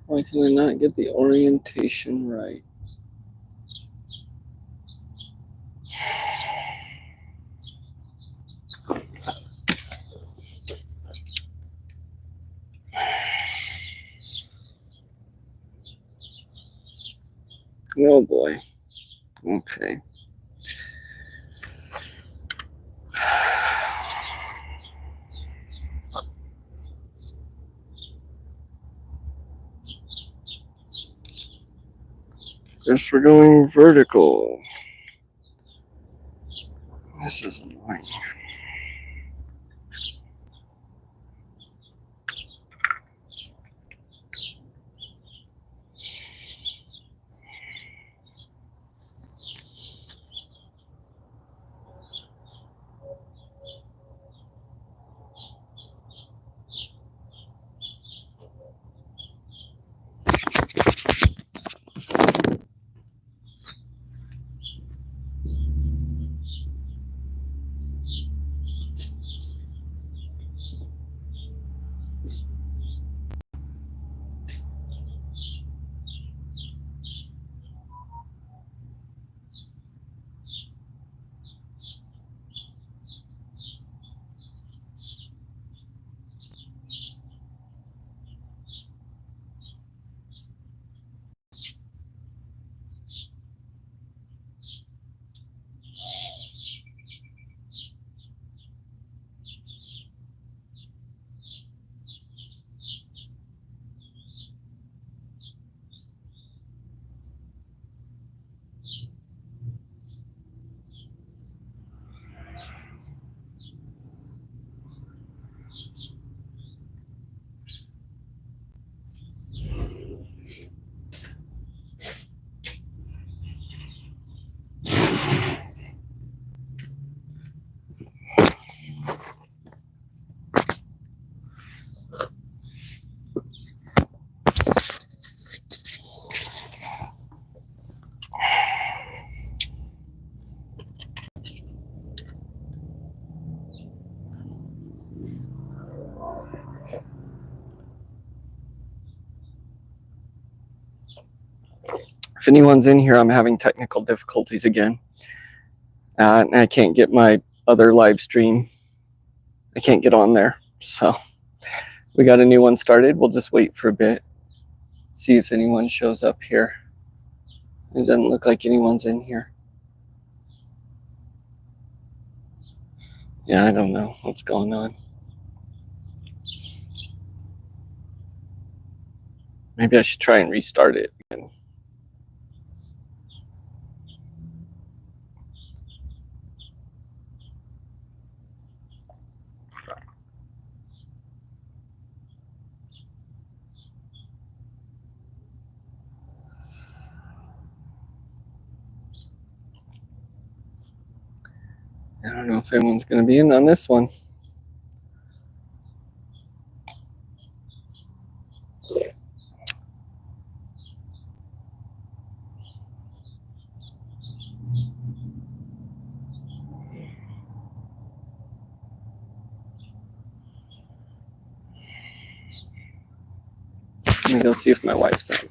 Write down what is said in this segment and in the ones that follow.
Why can I not get the orientation right? Oh boy. Okay. Guess we're going vertical. This is annoying. If anyone's in here, I'm having technical difficulties again. And I can't get my other live stream. I can't get on there. So we got a new one started. We'll just wait for a bit. See if anyone shows up here. It doesn't look like anyone's in here. Yeah, I don't know what's going on. Maybe I should try and restart it again. I don't know if anyone's going to be in on this one. Let me go see if my wife's in.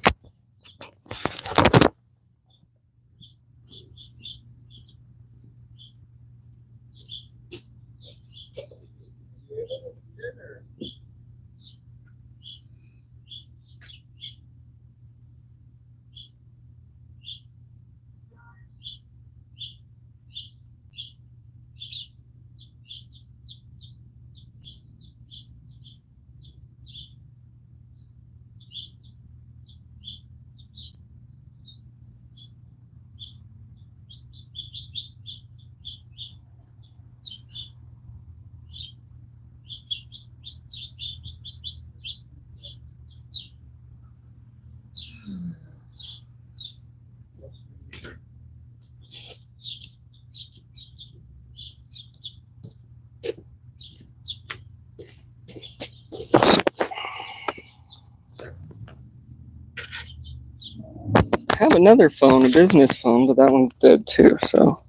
I have another phone, a business phone, but that one's dead too, so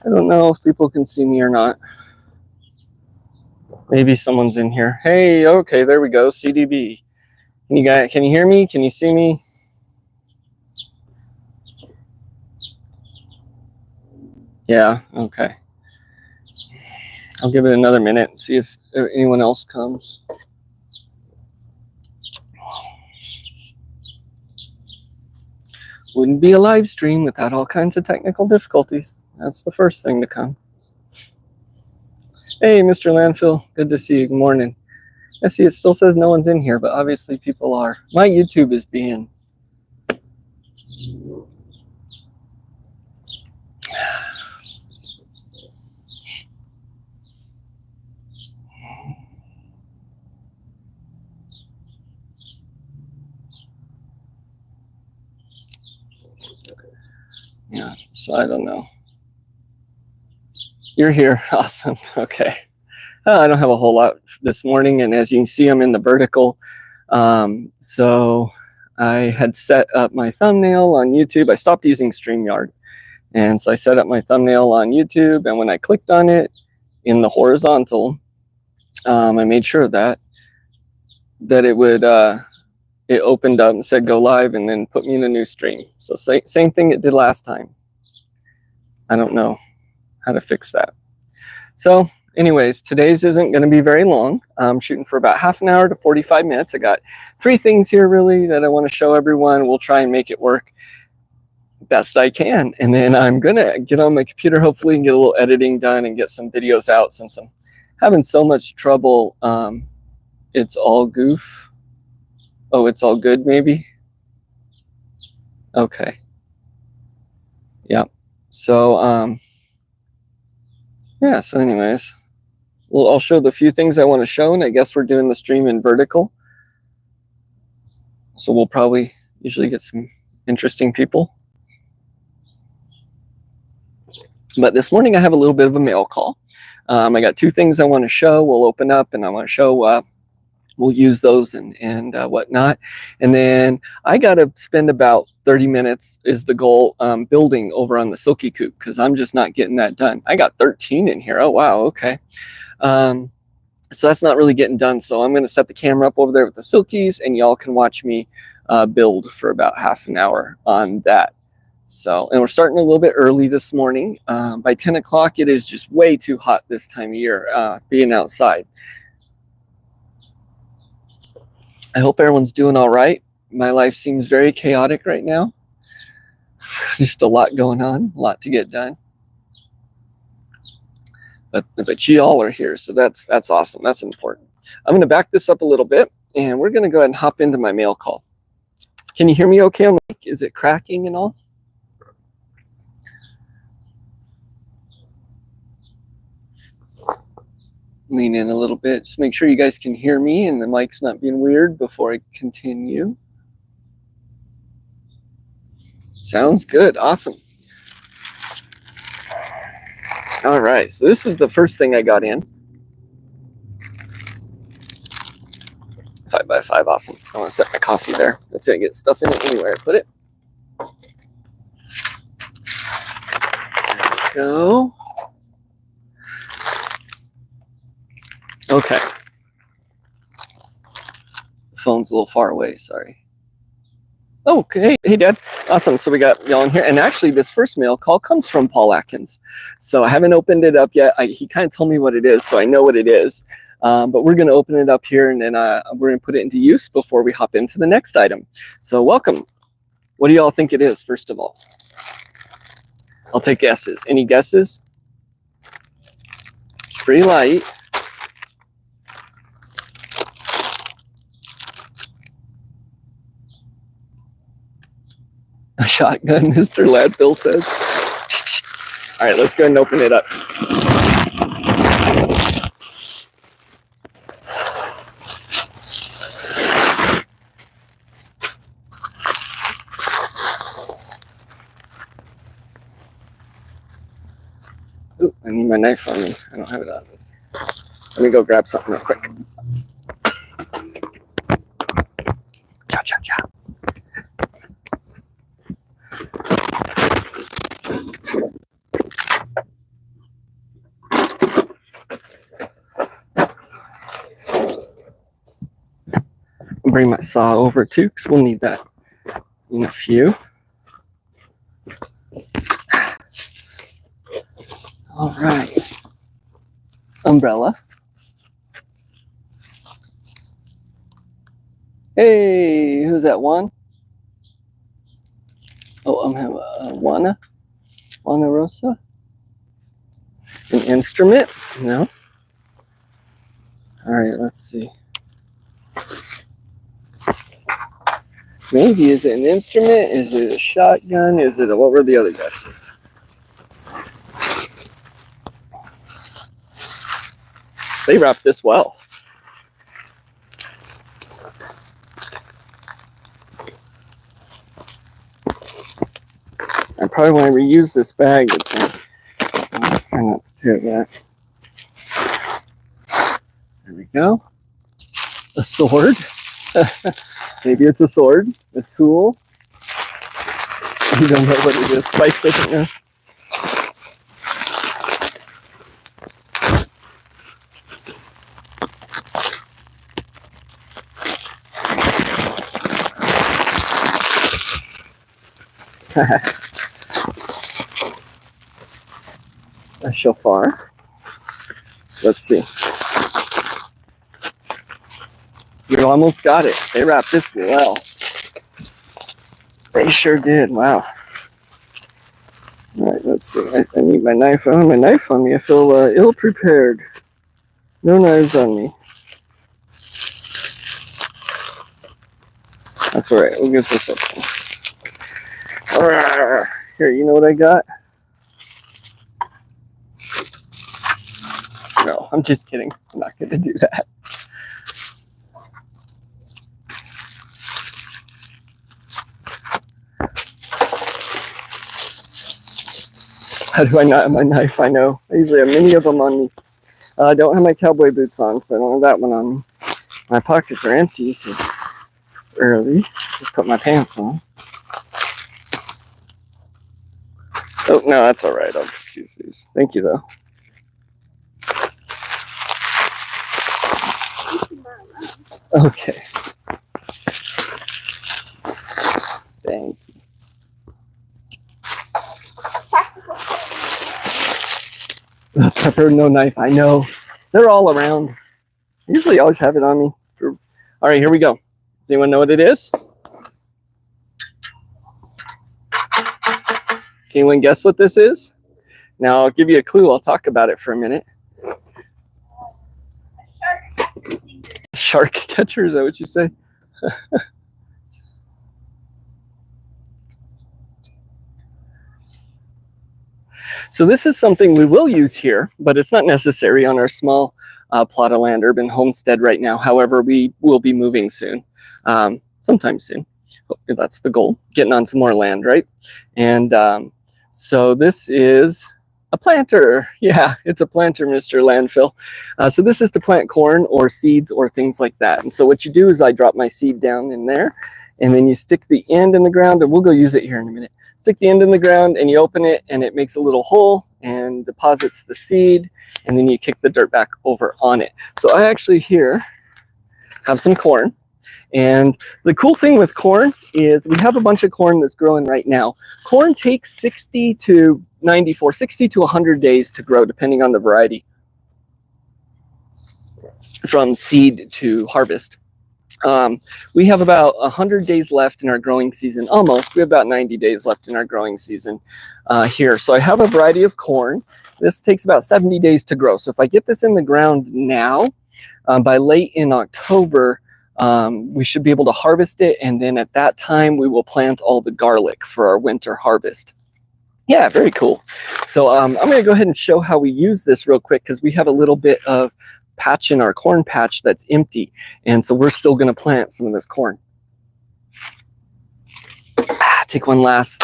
I don't know if people can see me or not. Maybe someone's in here. Hey, okay, there we go, CDB. Can you hear me? Can you see me? Yeah, okay. I'll give it another minute and see if anyone else comes. Wouldn't be a live stream without all kinds of technical difficulties. That's the first thing to come. Hey, Mr. Landfill, good to see you. Good morning. I see it still says no one's in here, but obviously people are. My YouTube is being... Yeah, so I don't know. You're here. Awesome. Okay. I don't have a whole lot this morning, and as you can see, I'm in the vertical. So I had set up my thumbnail on YouTube. I stopped using StreamYard, and so I set up my thumbnail on YouTube, and when I clicked on it in the horizontal, I made sure that it would it opened up and said go live, and then put me in a new stream. So same thing it did last time. I don't know how to fix that. So anyways, today's isn't going to be very long. I'm shooting for about half an hour to 45 minutes. I got 3 things here really that I want to show everyone. We'll try and make it work best I can. And then I'm going to get on my computer hopefully and get a little editing done and get some videos out since I'm having so much trouble. It's all goof. Oh, it's all good maybe? Okay. Yeah. So, yeah, so anyways, well, I'll show the few things I want to show, and I guess we're doing the stream in vertical. So we'll probably usually get some interesting people. But this morning I have a little bit of a mail call. I got 2 things I want to show. We'll open up and I want to show, we'll use those and whatnot. And then I got to spend about 30 minutes is the goal building over on the silky coop because I'm just not getting that done. I got 13 in here. Oh, wow. Okay. So that's not really getting done. So I'm going to set the camera up over there with the silkies and y'all can watch me build for about half an hour on that. So, and we're starting a little bit early this morning. By 10 o'clock, it is just way too hot this time of year being outside. I hope everyone's doing all right. My life seems very chaotic right now. Just a lot going on, a lot to get done. But you all are here, so that's awesome. That's important. I'm going to back this up a little bit, and we're going to go ahead and hop into my mail call. Can you hear me okay on the mic? Is it cracking and all? Lean in a little bit. Just make sure you guys can hear me and the mic's not being weird before I continue. Sounds good. Awesome. All right. So this is the first thing I got in. 5x5. Awesome. I want to set my coffee there. That's it. Get stuff in it anywhere I put it. There we go. Okay. The phone's a little far away, sorry. Oh, okay. Hey, Dad. Awesome. So we got y'all in here. And actually, this first mail call comes from Paul Atkins. So I haven't opened it up yet. He kind of told me what it is, so I know what it is. But we're going to open it up here, and then we're going to put it into use before we hop into the next item. So welcome. What do y'all think it is, first of all? I'll take guesses. Any guesses? It's pretty light. A shotgun, Mr. Ladville says. All right, let's go ahead and open it up. Ooh, I need my knife on me. I don't have it on me. Let me go grab something real quick. Cha, cha, cha. bring my saw over too, because we'll need that in a few. All right. Umbrella. Hey, who's that, Juan? Oh, I'm having Juana Rosa. An instrument? No. All right, let's see. Maybe, is it an instrument? Is it a shotgun? Is it a, what were the other guesses? They wrapped this well. I probably want to reuse this bag. So I'll try not to tear that. There we go. A sword. Maybe it's a sword. A tool. You don't know what it is. Spike doesn't know. A shofar. Let's see. You almost got it. They wrapped this well. They sure did. Wow. All right, let's see. I need my knife. I don't have my knife on me. I feel ill-prepared. No knives on me. That's all right. We'll get this up. Here, you know what I got? No, I'm just kidding. I'm not going to do that. How do I not have my knife? I know. I usually have many of them on me. I don't have my cowboy boots on, so I don't have that one on me. My pockets are empty, so it's early. Just put my pants on. Oh, no, that's all right. I'll just use these. Thank you, though. Okay. Thank you. Pepper, no knife. I know. They're all around. I usually always have it on me. All right, here we go. Does anyone know what it is? Can anyone guess what this is? Now, I'll give you a clue. I'll talk about it for a minute. Shark catcher, is that what you say? So this is something we will use here, but it's not necessary on our small plot of land, urban homestead right now. However, we will be moving soon, sometime soon. Hopefully that's the goal, getting on some more land, right? And so this is a planter. Yeah, it's a planter, Mr. Landfill. So this is to plant corn or seeds or things like that. And so what you do is I drop my seed down in there, and then you stick the end in the ground, and we'll go use it here in a minute. Stick the end in the ground and you open it, and it makes a little hole and deposits the seed, and then you kick the dirt back over on it. So I actually here have some corn. And the cool thing with corn is we have a bunch of corn that's growing right now. Corn takes 60 to 100 days to grow, depending on the variety, from seed to harvest. We have about 100 days left in our growing season, almost. We have about 90 days left in our growing season here. So I have a variety of corn. This takes about 70 days to grow. So if I get this in the ground now, by late in October, we should be able to harvest it. And then at that time, we will plant all the garlic for our winter harvest. Yeah, very cool. So I'm going to go ahead and show how we use this real quick, because we have a little bit of patch in our corn patch that's empty, and so we're still going to plant some of this corn. Take one last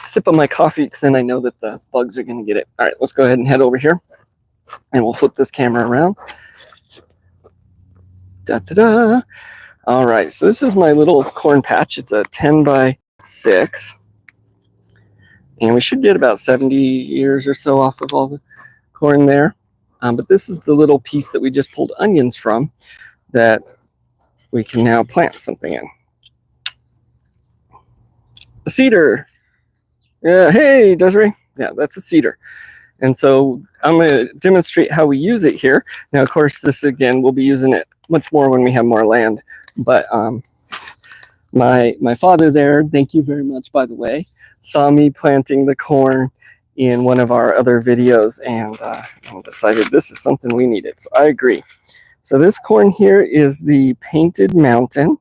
sip of my coffee, because then I know that the bugs are going to get it. All right, let's go ahead and head over here, and we'll flip this camera around. Da-da-da. All right, so this is my little corn patch. It's a 10 by 6, and we should get about 70 ears or so off of all the corn there. But this is the little piece that we just pulled onions from that we can now plant something in. A cedar. Yeah, hey, Desiree. Yeah, that's a cedar. And so I'm going to demonstrate how we use it here. Now, of course, this, again, we'll be using it much more when we have more land. But my father there, thank you very much, by the way, saw me planting the corn in one of our other videos and decided this is something we needed. So I agree. So this corn here is the Painted Mountain.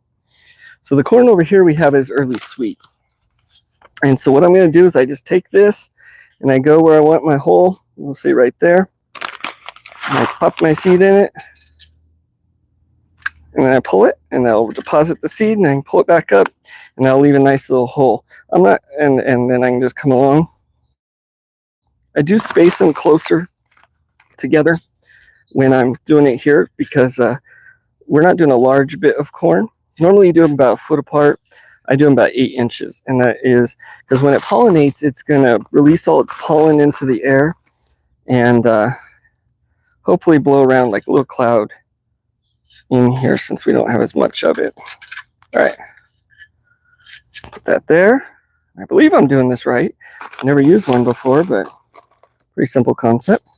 So the corn over here we have is early sweet. And so what I'm going to do is I just take this and I go where I want my hole. We'll see right there. And I pop my seed in it. And then I pull it and I'll deposit the seed and I can pull it back up and I'll leave a nice little hole. And then I can just come along. I do space them closer together when I'm doing it here because we're not doing a large bit of corn. Normally you do them about a foot apart. I do them about 8 inches, and that is because when it pollinates, it's going to release all its pollen into the air and hopefully blow around like a little cloud in here since we don't have as much of it. All right, put that there. I believe I'm doing this right. I've never used one before, but pretty simple concept.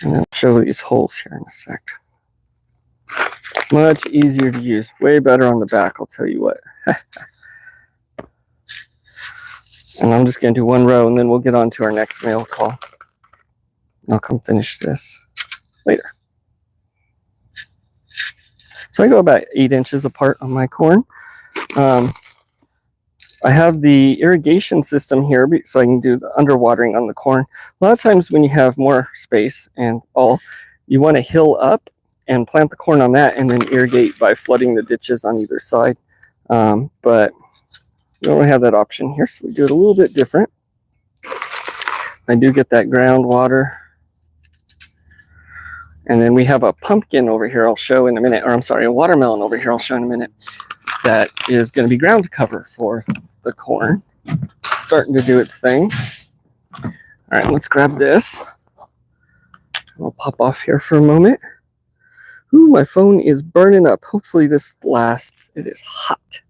And I'll show these holes here in a sec. Much easier to use. Way better on the back, I'll tell you what. And I'm just going to do one row and then we'll get on to our next mail call. I'll come finish this later. So I go about 8 inches apart on my corn. I have the irrigation system here so I can do the underwatering on the corn. A lot of times when you have more space and all, you want to hill up and plant the corn on that and then irrigate by flooding the ditches on either side. But we don't really have that option here, so we do it a little bit different. I do get that groundwater. And then we have a pumpkin over here I'll show in a minute, or I'm sorry, a watermelon over here I'll show in a minute that is going to be ground cover for the corn. It's starting to do its thing. All right, let's grab this. I'll pop off here for a moment. Ooh, my phone is burning up. Hopefully this lasts. It is hot.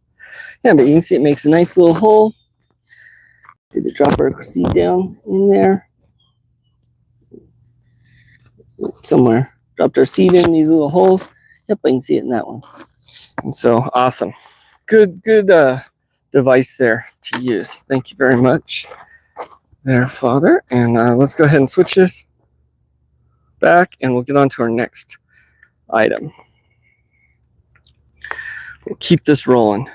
Yeah, but you can see it makes a nice little hole. Did it drop our seed down in there? Somewhere. Dropped our seed in these little holes. Yep, I can see it in that one. And so, awesome. Good device there to use. Thank you very much there, Father. And let's go ahead and switch this back and we'll get on to our next item. We'll keep this rolling.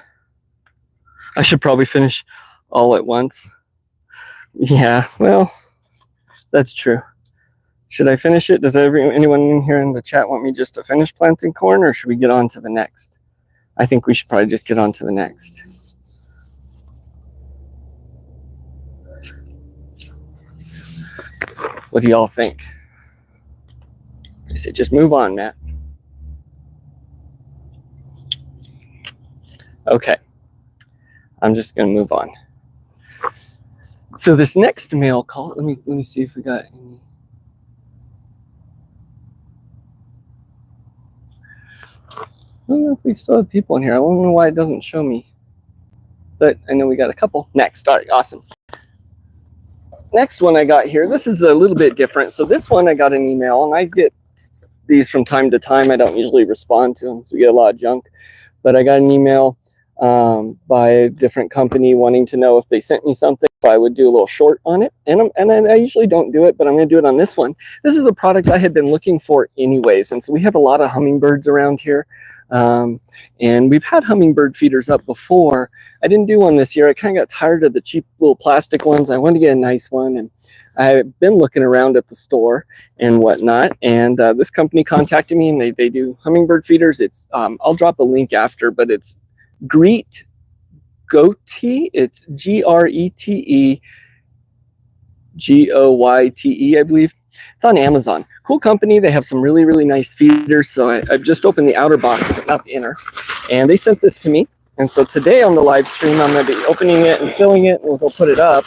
I should probably finish all at once. Yeah, well, that's true. Should I finish it? Does anyone in here in the chat want me just to finish planting corn, or should we get on to the next? I think we should probably just get on to the next. What do y'all think? I say just move on, Matt. Okay. I'm just going to move on. So this next mail call, let me see if we got any. I don't know if we still have people in here. I don't know why it doesn't show me. But I know we got a couple. Next. All right, awesome. Next one I got here, this is a little bit different. So this one I got an email, and I get these from time to time. I don't usually respond to them, so we get a lot of junk. But I got an email by a different company wanting to know if they sent me something, if I would do a little short on it. And I usually don't do it, but I'm going to do it on this one. This is a product I had been looking for anyways. And so we have a lot of hummingbirds around here. And we've had hummingbird feeders up before. I didn't do one this year. I kind of got tired of the cheap little plastic ones. I wanted to get a nice one, and I've been looking around at the store and whatnot, and this company contacted me, and they do hummingbird feeders. It's I'll drop a link after, but it's Grete Goyte. It's Grete Goyte, I believe. It's on Amazon. Cool company. They have some really, really nice feeders. So I've just opened the outer box, but not the inner. And they sent this to me. And so today on the live stream, I'm going to be opening it and filling it, and we'll go put it up.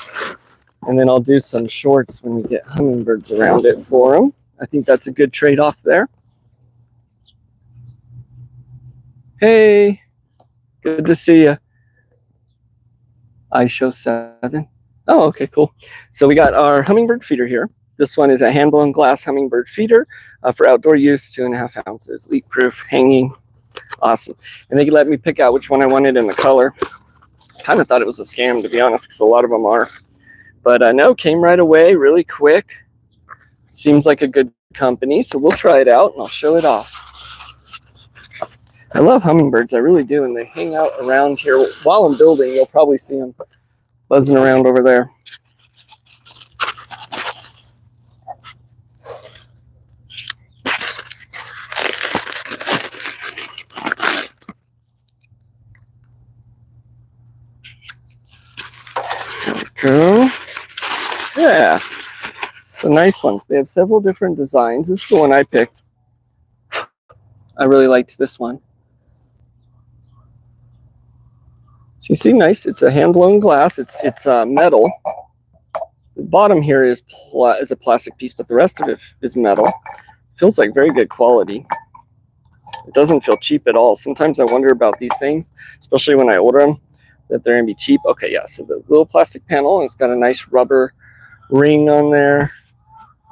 And then I'll do some shorts when we get hummingbirds around it for them. I think that's a good trade-off there. Hey, good to see you. I show 7. Oh, okay, cool. So we got our hummingbird feeder here. This one is a hand-blown glass hummingbird feeder for outdoor use, 2.5 ounces, leak-proof, hanging. Awesome. And they let me pick out which one I wanted in the color. Kind of thought it was a scam, to be honest, because a lot of them are. But no, came right away, really quick. Seems like a good company, so we'll try it out and I'll show it off. I love hummingbirds, I really do, and they hang out around here. While I'm building, you'll probably see them buzzing around over there. Go. Yeah, so nice ones. They have several different designs. This is the one I picked. I really liked this one. So you see, nice. It's a hand-blown glass. It's metal. The bottom here is a plastic piece, but the rest of it is metal. Feels like very good quality. It doesn't feel cheap at all. Sometimes I wonder about these things, especially when I order them, that they're gonna be cheap. Okay, yeah, so the little plastic panel, and it's got a nice rubber ring on there,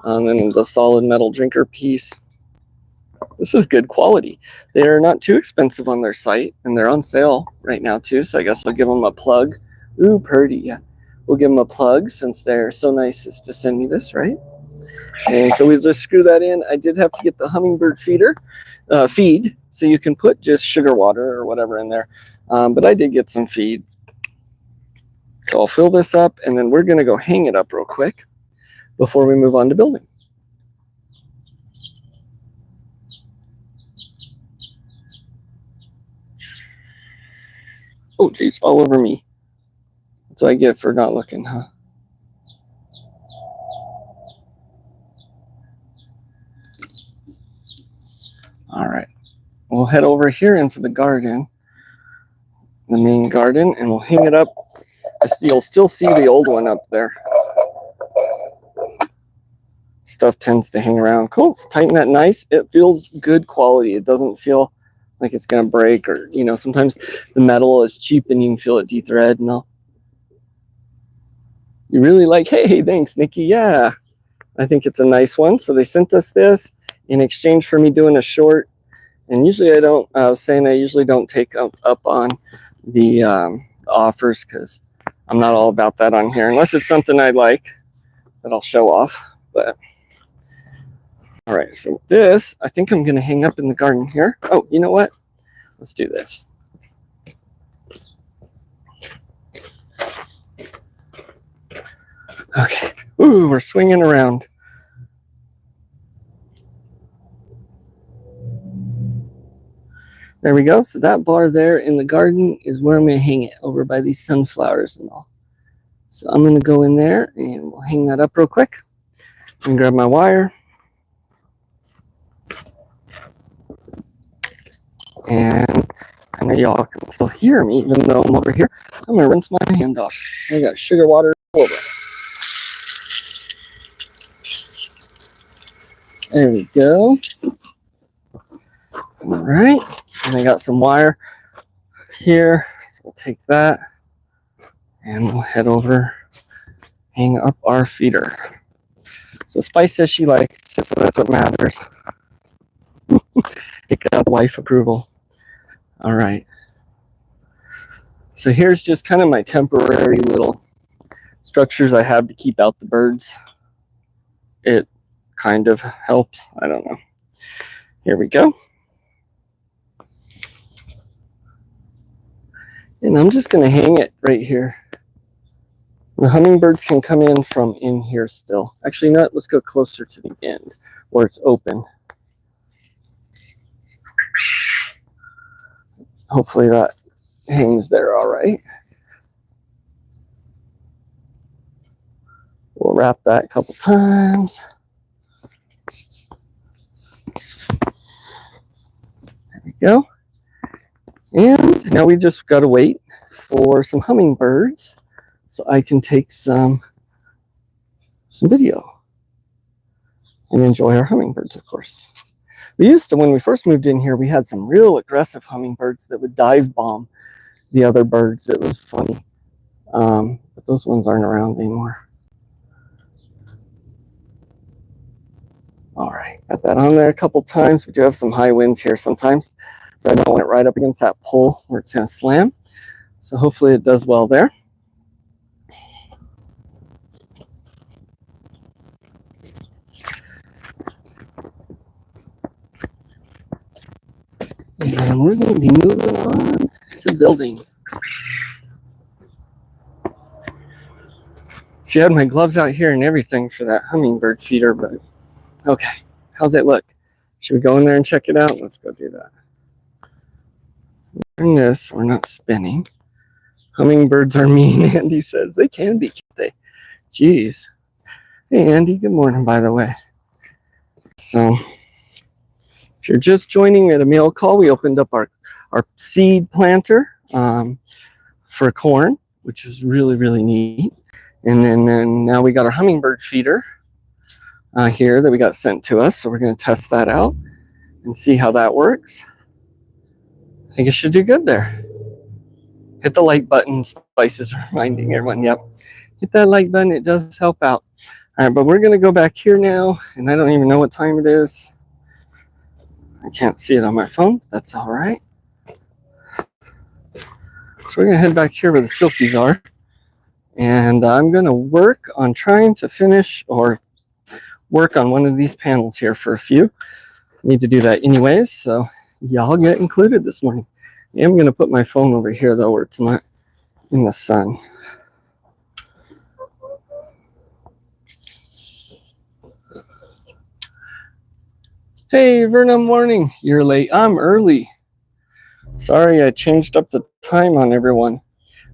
and then the solid metal drinker piece. This is good quality. They're not too expensive on their site, and they're on sale right now too, so I guess I'll give them a plug. Ooh, purdy, yeah. We'll give them a plug since they're so nice as to send me this, right? And so we'll just screw that in. I did have to get the hummingbird feed, so you can put just sugar water or whatever in there. But I did get some feed. So I'll fill this up, and then we're going to go hang it up real quick before we move on to building. Oh, geez, all over me. That's what I get for not looking, huh? All right, we'll head over here into the garden, the main garden, and we'll hang it up. You'll still see the old one up there. Stuff tends to hang around. Cool, let's tighten that nice. It feels good quality. It doesn't feel like it's gonna break, or sometimes the metal is cheap and you can feel it de-thread and all. You really like, hey, thanks, Nikki. Yeah, I think it's a nice one. So they sent us this in exchange for me doing a short. And usually I was saying I usually don't take up on the offers, because I'm not all about that on here, unless it's something I like that I'll show off. But all right, so this, I think I'm gonna hang up in the garden here. Oh, you know what? Let's do this. Okay, ooh, we're swinging around. There we go. So that bar there in the garden is where I'm gonna hang it, over by these sunflowers and all. So I'm gonna go in there and we'll hang that up real quick. And grab my wire. And I know y'all can still hear me even though I'm over here. I'm gonna rinse my hand off. I got sugar water all over. There we go. All right, and I got some wire here, so we'll take that and we'll head over, hang up our feeder. So Spice says she likes it, so that's what matters. It got wife approval. All right. So here's just kind of my temporary little structures I have to keep out the birds. It kind of helps. I don't know. Here we go. And I'm just going to hang it right here. The hummingbirds can come in from in here still. Actually, not. Let's go closer to the end where it's open. Hopefully that hangs there all right. We'll wrap that a couple times. There we go. And now we just got to wait for some hummingbirds so I can take some video and enjoy our hummingbirds, of course. We used to, when we first moved in here, we had some real aggressive hummingbirds that would dive bomb the other birds. It was funny. But those ones aren't around anymore. All right, got that on there a couple times. We do have some high winds here sometimes, so I don't want it right up against that pole where it's going to slam. So hopefully it does well there. And we're going to be moving on to building. See, I had my gloves out here and everything for that hummingbird feeder, but okay. How's it look? Should we go in there and check it out? Let's go do that. Turn this, we're not spinning. Hummingbirds are mean, Andy says. They can be, can't they? Jeez. Hey, Andy, good morning, by the way. So, if you're just joining at a mail call, we opened up our seed planter for corn, which is really, really neat. And then now we got our hummingbird feeder here that we got sent to us. So we're going to test that out and see how that works. I think it should do good there. Hit the like button. Spice is reminding everyone. Yep. Hit that like button. It does help out. All right, but we're going to go back here now. And I don't even know what time it is. I can't see it on my phone. That's all right. So we're going to head back here where the silkies are. And I'm going to work on trying to finish or work on one of these panels here for a few. Need to do that anyways, so y'all get included this morning. I am going to put my phone over here though where it's not in the sun. Hey Verna, morning. You're late. I'm early. Sorry, I changed up the time on everyone.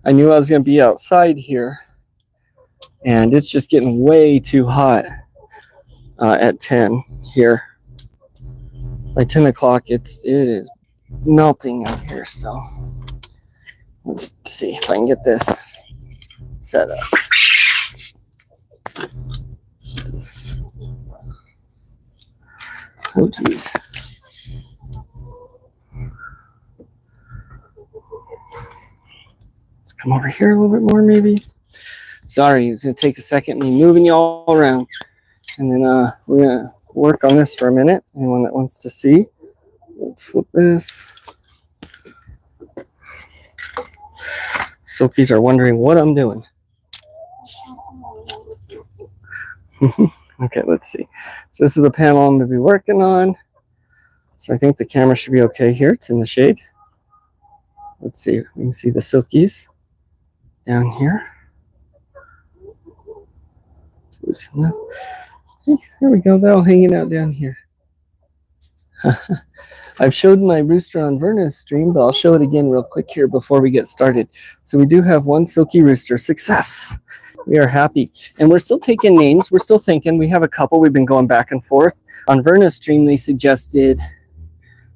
I knew I was going to be outside here, and it's just getting way too hot at 10 here. By 10 o'clock, it is melting out here. So let's see if I can get this set up. Oh, geez. Come over here a little bit more, maybe. Sorry, it's going to take a second, me moving you all around. And then we're going to work on this for a minute. Anyone that wants to see, let's flip this. Silkies are wondering what I'm doing. Okay, let's see. So this is the panel I'm going to be working on. So I think the camera should be okay here. It's in the shade. Let's see. We can see the silkies down here. Let's loosen that. Hey, there we go. They're all hanging out down here. I've showed my rooster on Verna's stream, but I'll show it again real quick here before we get started. So we do have one silky rooster. Success! We are happy. And we're still taking names. We're still thinking. We have a couple. We've been going back and forth. On Verna's stream, they suggested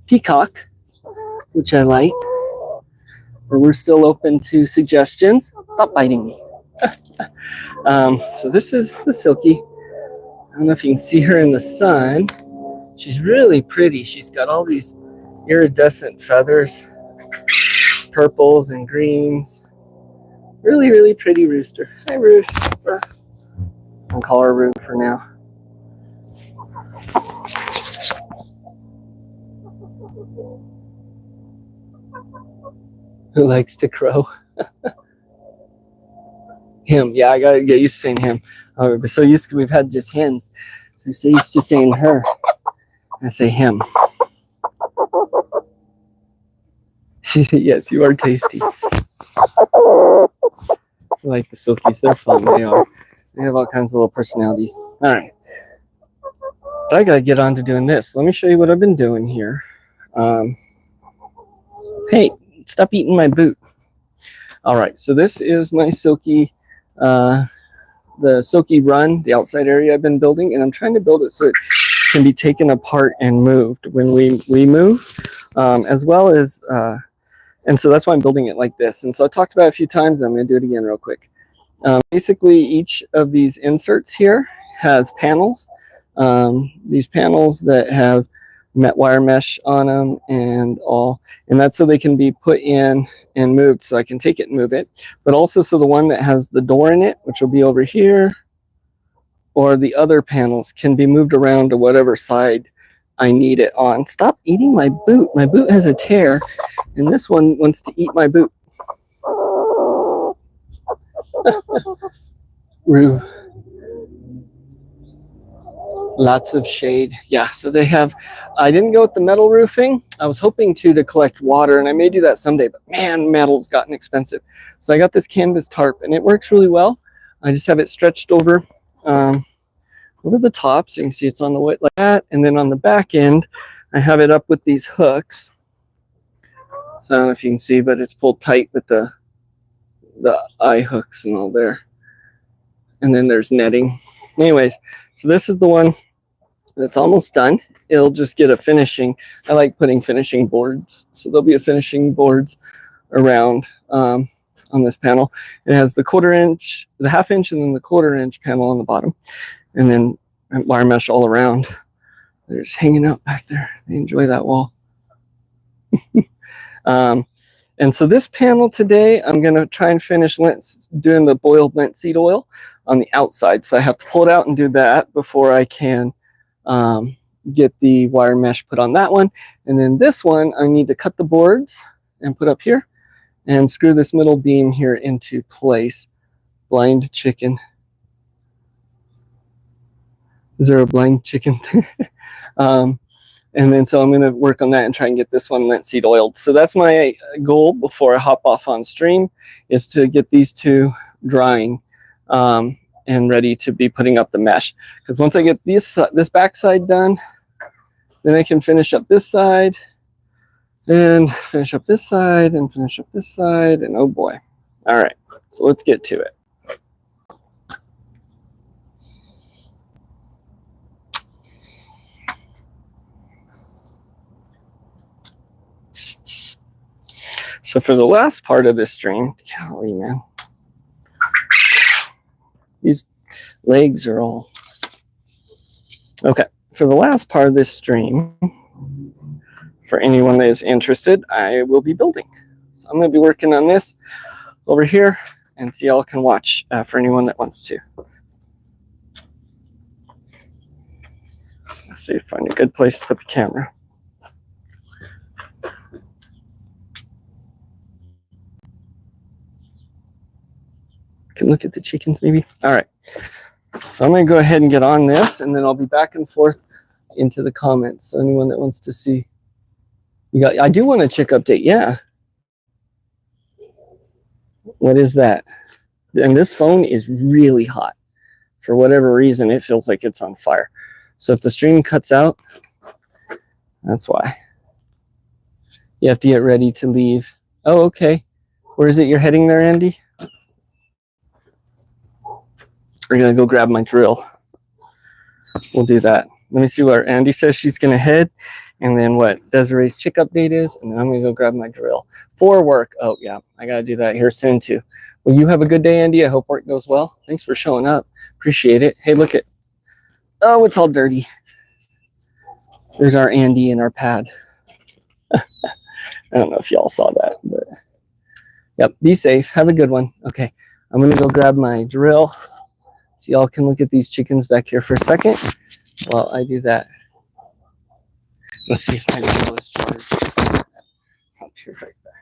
Peacock, which I like. But we're still open to suggestions. Stop biting me. So this is the Silky. I don't know if you can see her in the sun. She's really pretty. She's got all these iridescent feathers, purples and greens. Really, really pretty rooster. Hi, Rooster. I'll call her Roo for now. Who likes to crow? Him. Yeah, I gotta get used to saying him. We're so used to, we've had just hens. So I'm so used to saying her. I say him. Yes, you are tasty. I like the Silkies. They're fun. They are. They have all kinds of little personalities. All right. But I gotta get on to doing this. Let me show you what I've been doing here. Hey, stop eating my boot. All right. So this is my Silky, the Silky run, the outside area I've been building, and I'm trying to build it so it can be taken apart and moved when we move, as well as, and so that's why I'm building it like this. And so I talked about it a few times. I'm going to do it again real quick. Basically, each of these inserts here has panels. These panels that have met wire mesh on them and all, and that's so they can be put in and moved, so I can take it and move it, but also so the one that has the door in it, which will be over here, or the other panels can be moved around to whatever side I need it on. Stop eating my boot. My boot has a tear, and this one wants to eat my boot. Rue. Lots of shade. Yeah, so they have, I didn't go with the metal roofing. I was hoping to collect water, and I may do that someday, but man, metal's gotten expensive. So I got this canvas tarp, and it works really well. I just have it stretched over the top, so you can see it's on the wood like that, and then on the back end, I have it up with these hooks. So I don't know if you can see, but it's pulled tight with the eye hooks and all there. And then there's netting. Anyways, so this is the one that's almost done. It'll just get a finishing. I like putting finishing boards, so there'll be a finishing boards around on this panel. It has the 1/4 inch, the 1/2 inch, and then the 1/4 inch panel on the bottom, and then wire mesh all around. They're just hanging out back there. They enjoy that wall. And so this panel today, I'm going to try and finish doing the boiled linseed oil on the outside. So I have to pull it out and do that before I can get the wire mesh put on that one. And then this one, I need to cut the boards and put up here and screw this middle beam here into place. Blind chicken. Is there a blind chicken? And then so I'm going to work on that and try and get this one linseed oiled. So that's my goal before I hop off on stream, is to get these two drying and ready to be putting up the mesh. Because once I get this back side done, then I can finish up this side and finish up this side and finish up this side. And oh boy. All right, so let's get to it. So for the last part of this stream, golly, man, these legs are all okay. For the last part of this stream, for anyone that is interested, I will be building. So I'm going to be working on this over here, and so y'all can watch for anyone that wants to. Let's see, find a good place to put the camera. Can look at the chickens maybe. All right, so I'm going to go ahead and get on this, and then I'll be back and forth into the comments. So anyone that wants to see, I do want a chick update. Yeah, what is that? And this phone is really hot. For whatever reason, it feels like it's on fire. So if the stream cuts out, that's why. You have to get ready to leave. Oh, okay. Where is it you're heading there, Andy? We're going to go grab my drill. We'll do that. Let me see where Andy says she's going to head, and then what Desiree's chick update is, and then I'm going to go grab my drill for work. Oh, yeah, I got to do that here soon, too. Well, you have a good day, Andy. I hope work goes well. Thanks for showing up. Appreciate it. Hey, look at, oh, it's all dirty. There's our Andy and our pad. I don't know if y'all saw that, but yep, be safe. Have a good one. Okay, I'm going to go grab my drill. So y'all can look at these chickens back here for a second while I do that. Let's see if my drill is charged. I'll be right back.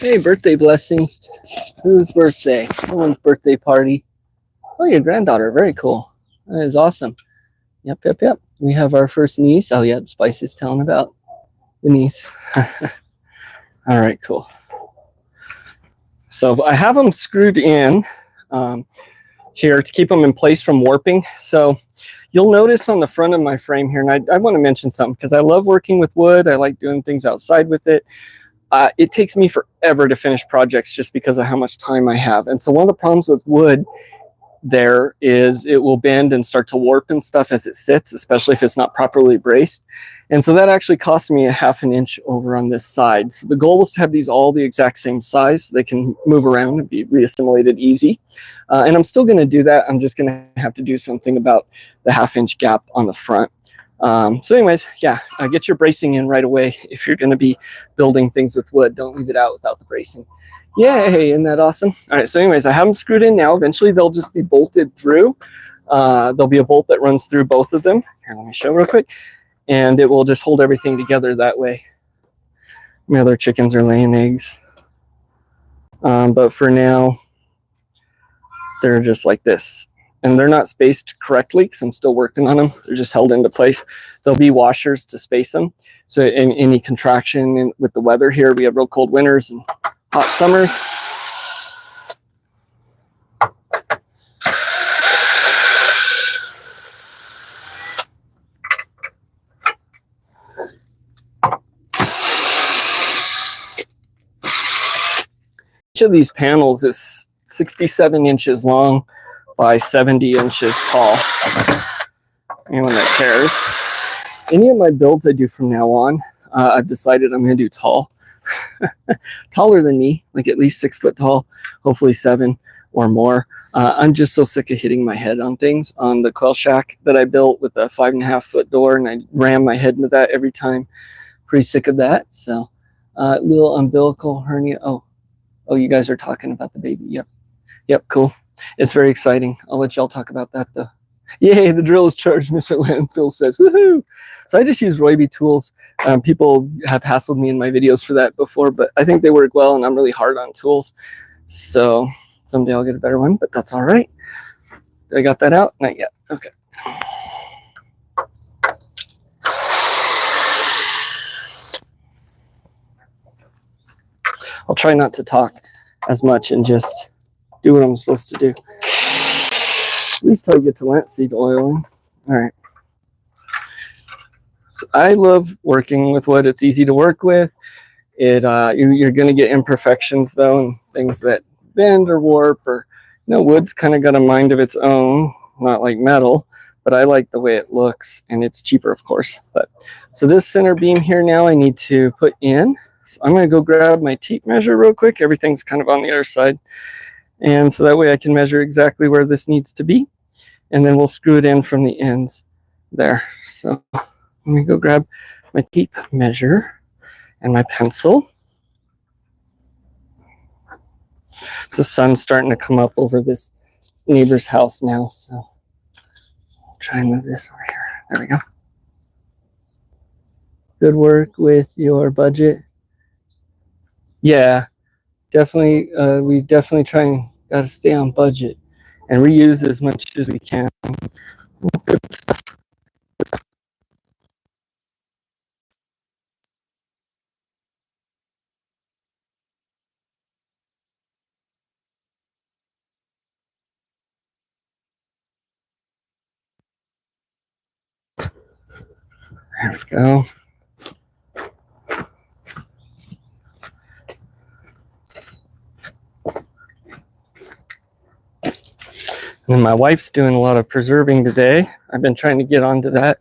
Hey, birthday blessings. Whose birthday? Someone's birthday party. Oh, your granddaughter. Very cool. That is awesome. Yep. We have our first niece. Oh, yep. Spice is telling about the niece. All right, cool. So I have them screwed in here to keep them in place from warping. So you'll notice on the front of my frame here, and I want to mention something because I love working with wood. I like doing things outside with it. It takes me forever to finish projects just because of how much time I have. And so one of the problems with wood there is it will bend and start to warp and stuff as it sits, especially if it's not properly braced. And so that actually cost me a ½ inch over on this side. So the goal was to have these all the exact same size so they can move around and be reassimilated easy. And I'm still going to do that. I'm just going to have to do something about the ½ inch gap on the front. So anyways, yeah, get your bracing in right away if you're going to be building things with wood. Don't leave it out without the bracing. Yay, isn't that awesome? All right, so anyways, I have them screwed in now. Eventually they'll just be bolted through. There'll be a bolt that runs through both of them. Here, let me show real quick. And it will just hold everything together that way. My other chickens are laying eggs. But for now, they're just like this. And they're not spaced correctly because I'm still working on them. They're just held into place. There'll be washers to space them. So in any contraction with the weather here, we have real cold winters and hot summers. Each of these panels is 67 inches long by 70 inches tall. Anyone that cares. Any of my builds I do from now on, I've decided I'm going to do tall. Taller than me, like at least 6 foot tall, hopefully 7 or more. I'm just so sick of hitting my head on things. On the quail shack that I built with a 5.5 foot door, and I ram my head into that every time. Pretty sick of that. So little umbilical hernia. Oh, you guys are talking about the baby. Yep, cool. It's very exciting. I'll let y'all talk about that though. Yay, the drill is charged, Mr. Landfill says. Woohoo! So I just use Roybe tools. People have hassled me in my videos for that before, but I think they work well, and I'm really hard on tools. So someday I'll get a better one, but that's all right. I got that out? Not yet. Okay. I'll try not to talk as much and just do what I'm supposed to do. At least till I get to linseed oiling. All right. So I love working with wood. It's easy to work with. You're going to get imperfections though, and things that bend or warp, or wood's kind of got a mind of its own, not like metal. But I like the way it looks, and it's cheaper, of course. But so this center beam here now I need to put in. So I'm going to go grab my tape measure real quick. Everything's kind of on the other side. And so that way I can measure exactly where this needs to be. And then we'll screw it in from the ends there. So let me go grab my tape measure and my pencil. The sun's starting to come up over this neighbor's house now. So I'll try and move this over here. There we go. Good work with your budget. Yeah, definitely. We definitely got to stay on budget and reuse as much as we can. Good stuff. There we go. And my wife's doing a lot of preserving today. I've been trying to get onto that,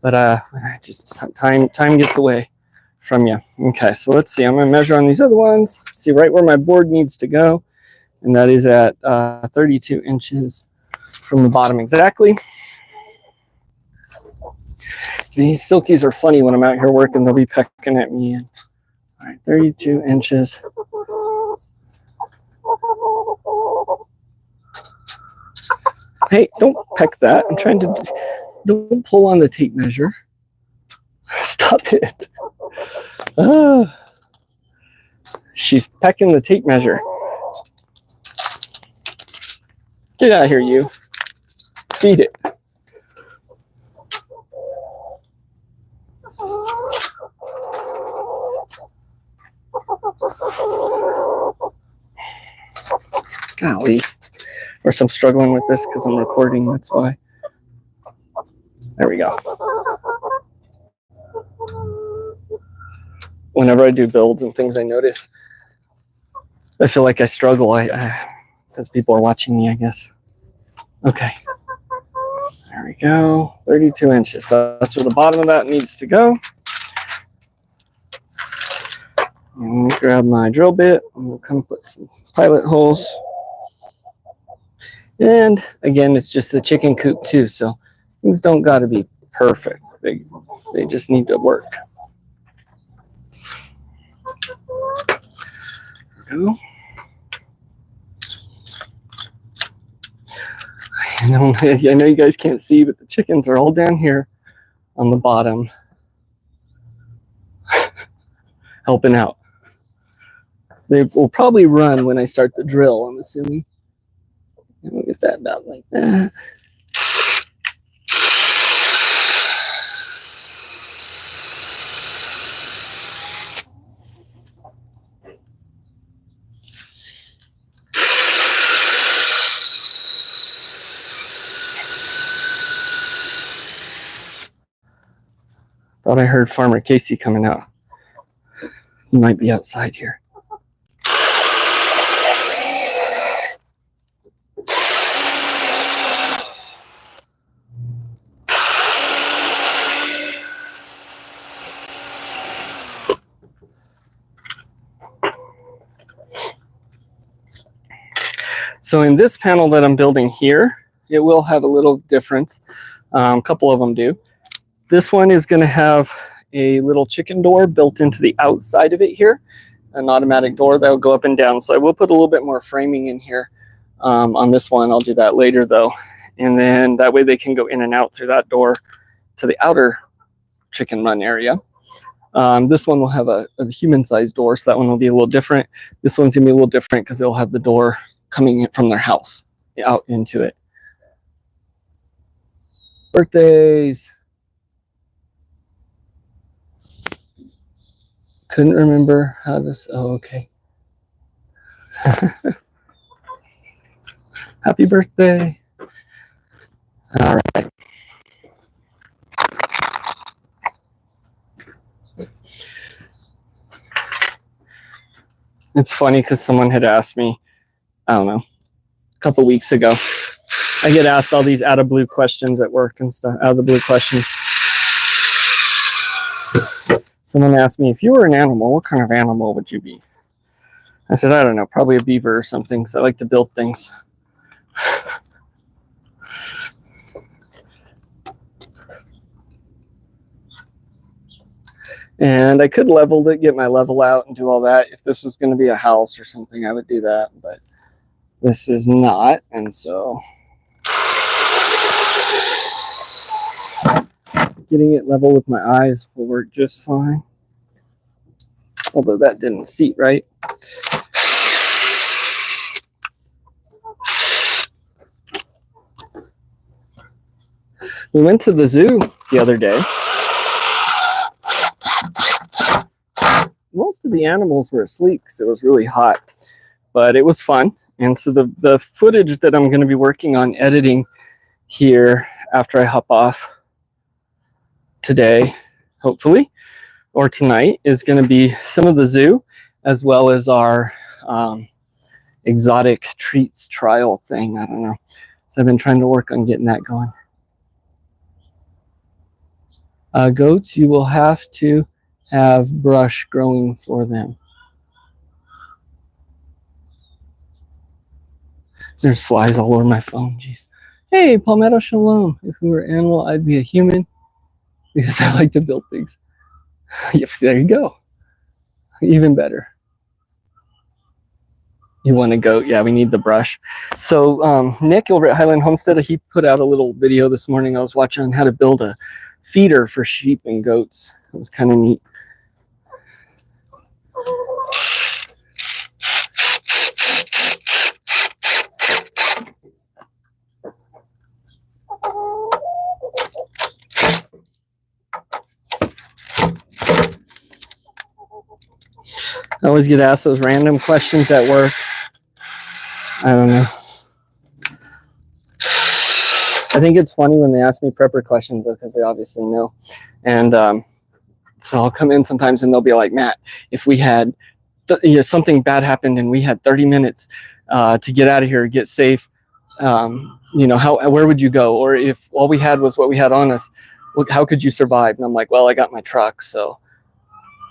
but just time gets away from you. Okay, so let's see. I'm going to measure on these other ones. See right where my board needs to go, and that is at 32 inches from the bottom exactly. These silkies are funny when I'm out here working. They'll be pecking at me. All right, 32 inches. Hey, don't peck that. I'm trying to... Don't pull on the tape measure. Stop it. She's pecking the tape measure. Get out of here, you. Feed it. Golly. Of course, I'm struggling with this because I'm recording, that's why. There we go. Whenever I do builds and things, I notice I feel like I struggle because people are watching me, I guess. Okay. There we go. 32 inches. So that's where the bottom of that needs to go. And grab my drill bit and we'll come put some pilot holes. And again, it's just the chicken coop too, so things don't got to be perfect. They just need to work. There we go. I know you guys can't see, but the chickens are all down here on the bottom helping out. They will probably run when I start the drill, I'm assuming. And we'll get that about like that. Thought I heard Farmer Casey coming out. He might be outside here. So in this panel that I'm building here, it will have a little difference. A couple of them do. This one is going to have a little chicken door built into the outside of it here, an automatic door that will go up and down. So I will put a little bit more framing in here on this one. I'll do that later though. And then that way they can go in and out through that door to the outer chicken run area. This one will have a human-sized door, so that one will be a little different. This one's going to be a little different because they'll have the door coming in from their house out into it. Birthdays. Couldn't remember how this, oh, okay. Happy birthday. All right. It's funny because someone had asked me, I don't know, a couple weeks ago. I get asked all these out of blue questions at work and stuff, out of the blue questions. Someone asked me, if you were an animal, what kind of animal would you be? I said, I don't know, probably a beaver or something, because I like to build things. And I could level it, get my level out and do all that. If this was going to be a house or something, I would do that, but this is not, and so getting it level with my eyes will work just fine. Although that didn't seat right. We went to the zoo the other day. Most of the animals were asleep because it was really hot, but it was fun. And so the footage that I'm going to be working on editing here after I hop off today, hopefully, or tonight, is going to be some of the zoo as well as our exotic treats trial thing. I don't know. So I've been trying to work on getting that going. Goats, you will have to have brush growing for them. There's flies all over my phone. Jeez. Hey, Palmetto Shalom. If we were an animal, I'd be a human because I like to build things. Yep, there you go. Even better. You want a goat? Yeah, we need the brush. So Nick over at Highland Homestead, he put out a little video this morning. I was watching on how to build a feeder for sheep and goats. It was kind of neat. I always get asked those random questions at work. I don't know. I think it's funny when they ask me prepper questions because they obviously know. And so I'll come in sometimes and they'll be like, Matt, if we had something bad happened and we had 30 minutes to get out of here, get safe, where would you go? Or if all we had was what we had on us, how could you survive? And I'm like, well, I got my truck, so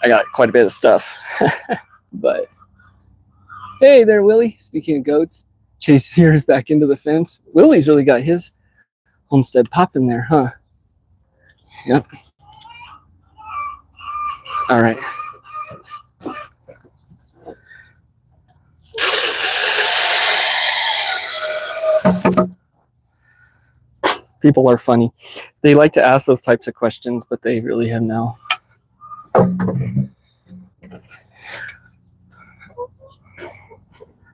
I got quite a bit of stuff. But hey there, Willie. Speaking of goats, Chase here's back into the fence. Willie's really got his homestead popping there, huh? Yep. All right. People are funny. They like to ask those types of questions, but they really have no.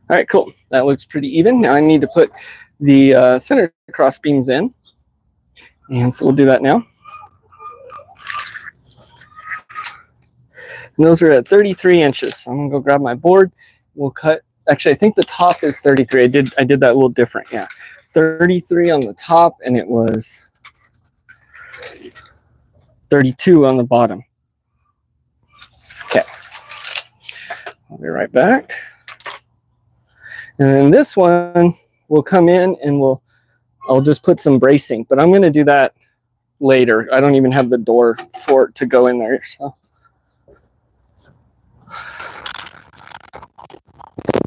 All right, cool. That looks pretty even. Now I need to put the center cross beams in. And so we'll do that now. And those are at 33 inches. So I'm gonna go grab my board. We'll cut. Actually, I think the top is 33. I did that a little different. Yeah, 33 on the top, and it was 32 on the bottom. Okay. I'll be right back. And then this one will come in, and I'll just put some bracing. But I'm going to do that later. I don't even have the door for it to go in there. So.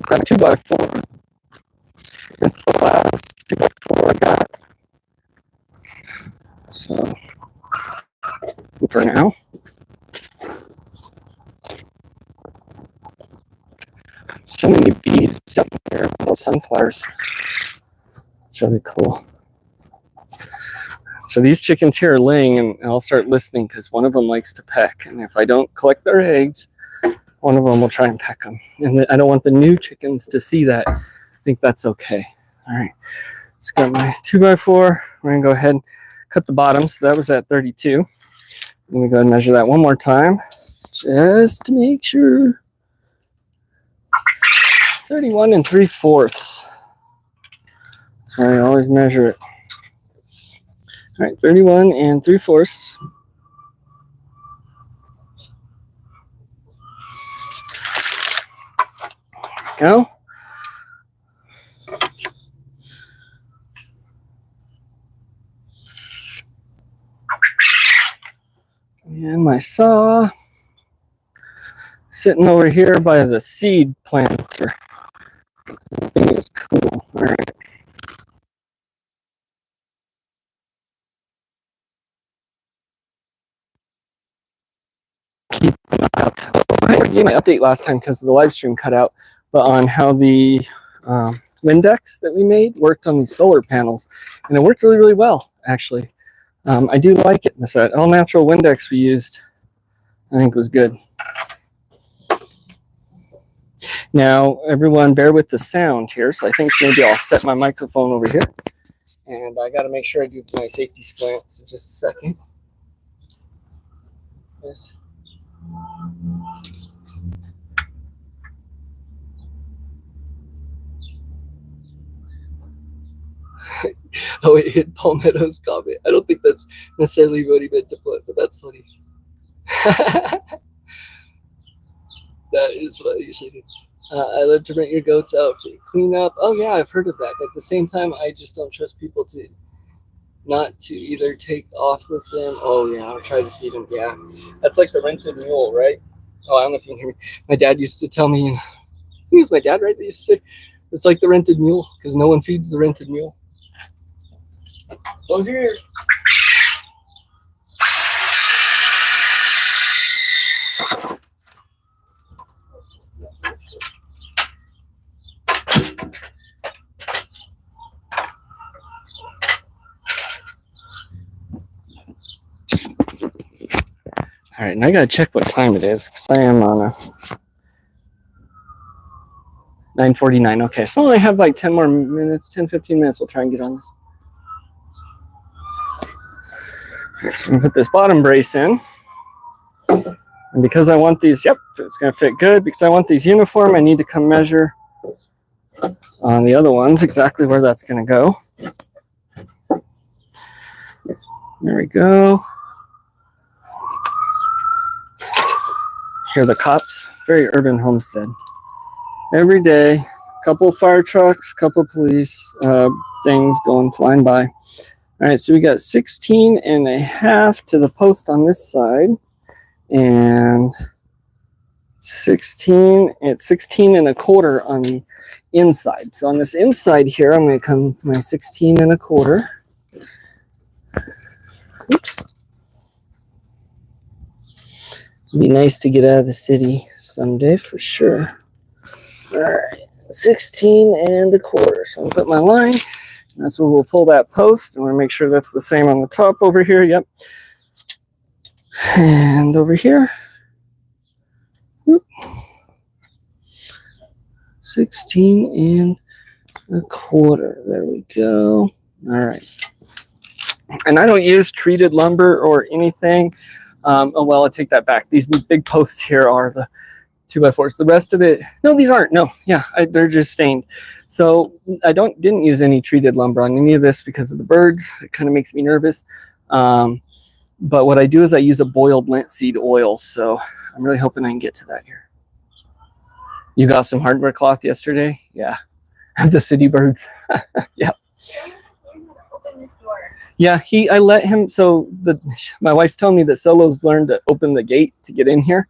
Got a 2x4. It's the last 2x4 I got. So, for now. So many bees up there, little sunflowers. It's really cool. So these chickens here are laying, and I'll start listening because one of them likes to peck. And if I don't collect their eggs, one of them will try and peck them. And I don't want the new chickens to see that. I think that's okay. All right. Let's got my 2x4. We're going to go ahead and cut the bottom. So that was at 32. Let me go ahead and measure that one more time just to make sure. 31 3/4. That's why I always measure it. All right, 31 3/4. Go. And my saw sitting over here by the seed planter. That thing is cool. All right. Keep an eye out. I gave my update last time because the live stream cut out, but on how the Windex that we made worked on these solar panels, and it worked really, really well, actually. I do like it. This all natural Windex we used, I think, was good. Now, everyone, bear with the sound here. So I think maybe I'll set my microphone over here, and I got to make sure I do my safety slant. So just a second. Yes. Oh, it hit Palmetto's comment. I don't think that's necessarily what he meant to put, but that's funny. That is what I usually do. I love to rent your goats out to clean up. Oh yeah, I've heard of that. But at the same time, I just don't trust people to not to either take off with them. Oh yeah, I'll try to feed them. Yeah, that's like the rented mule, right? Oh, I don't know if you can hear me. My dad used to tell me, I think it was my dad, right? They used to say, it's like the rented mule because no one feeds the rented mule. Close your ears. All right, and I gotta check what time it is because I am on a 9:49. Okay, so I only have like 10 more minutes, 10-15 minutes. We'll try and get on this. Okay, so I'm gonna put this bottom brace in. And because I want these, yep, it's going to fit good. Because I want these uniform, I need to come measure on the other ones exactly where that's going to go. There we go. Here are the cops. Very urban homestead. Every day, couple fire trucks, couple police things going flying by. All right, so we got 16.5 to the post on this side, and 16.25 on the inside. So on this inside here, I'm going to come to my 16.25. Oops. It'd be nice to get out of the city someday for sure. All right, 16.25. So I'll put my line. That's where we'll pull that post. I want to make sure that's the same on the top over here. Yep. And over here. 16.25. There we go. All right. And I don't use treated lumber or anything. Oh, well, I take that back. These big posts here are the 2x4s. The rest of it, no, these aren't. No, yeah, they're just stained. So I didn't use any treated lumber on any of this because of the birds. It kind of makes me nervous. But what I do is I use a boiled linseed oil. So I'm really hoping I can get to that here. You got some hardware cloth yesterday? Yeah. The city birds. Yeah. Yeah, I let him, so my wife's telling me that Solo's learned to open the gate to get in here.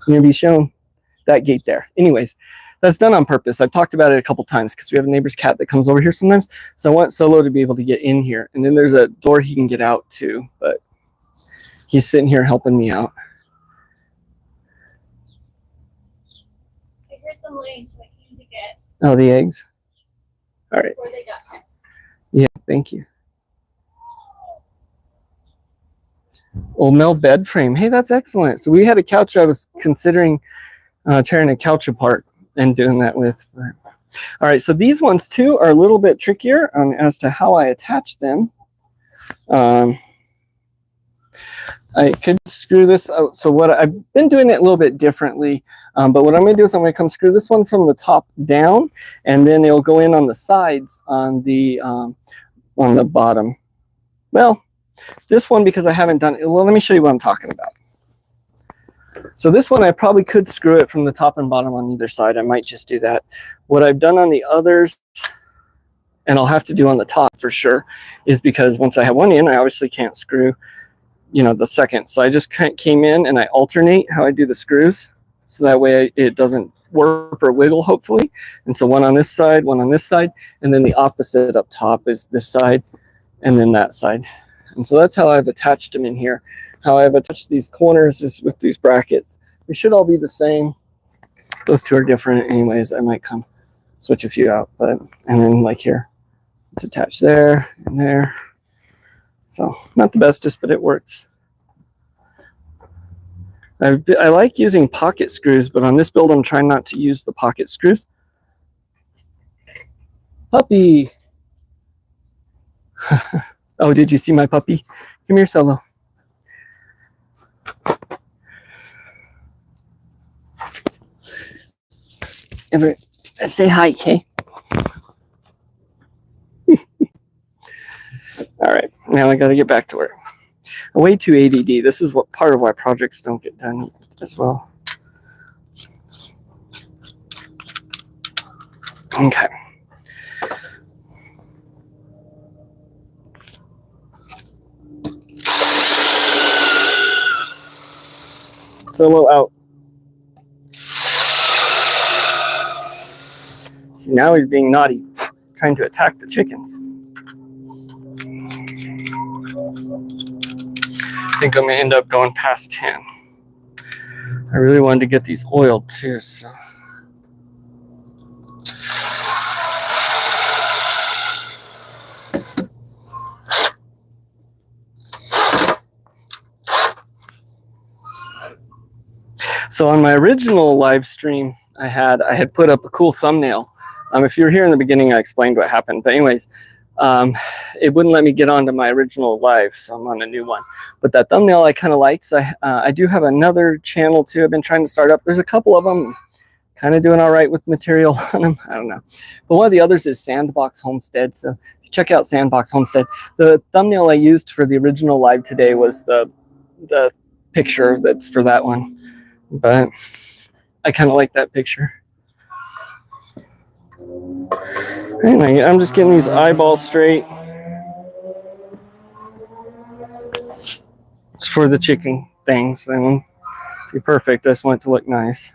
You're going to be shown that gate there. Anyways, that's done on purpose. I've talked about it a couple times because we have a neighbor's cat that comes over here sometimes. So I want Solo to be able to get in here. And then there's a door he can get out too, but he's sitting here helping me out. I heard them laying, so I came to get. Oh, the eggs? All right. Before they got here. Yeah, thank you. Old Mel bed frame. Hey, that's excellent. So we had a couch I was considering tearing a couch apart and doing that with. All right, so these ones too are a little bit trickier as to how I attach them. I could screw this out. So what I've been doing it a little bit differently, but what I'm going to do is I'm going to come screw this one from the top down, and then it'll go in on the sides on the bottom. Well, this one, because I haven't done it, well, let me show you what I'm talking about. So this one I probably could screw it from the top and bottom on either side. I might just do that. What I've done on the others, and I'll have to do on the top for sure, is because once I have one in, I obviously can't screw the second. So I just came in and I alternate how I do the screws. So that way it doesn't warp or wiggle, hopefully. And so one on this side, one on this side, and then the opposite up top is this side and then that side. And so that's how I've attached them in here. How I've attached these corners is with these brackets. They should all be the same. Those two are different anyways. I might come switch a few out, and then like here, it's attached there and there. So not the bestest, but it works. I like using pocket screws, but on this build, I'm trying not to use the pocket screws. Puppy. Oh, did you see my puppy? Come here, Solo. Say hi, Kay. All right, now I got to get back to work. I'm way too ADD. This is what part of why projects don't get done as well. Okay. Solo out. See, now he's being naughty, trying to attack the chickens. I think I'm going to end up going past 10. I really wanted to get these oiled too, so. So on my original live stream, I had put up a cool thumbnail. If you were here in the beginning, I explained what happened. But anyways, it wouldn't let me get onto my original live, so I'm on a new one. But that thumbnail I kind of like. So I do have another channel too. I've been trying to start up. There's a couple of them. Kind of doing all right with material on them. I don't know. But one of the others is Sandbox Homestead. So if you check out Sandbox Homestead. The thumbnail I used for the original live today was the picture that's for that one. But I kind of like that picture. Anyway, I'm just getting these eyeballs straight. It's for the chicken things. They won't be perfect. I just want it to look nice.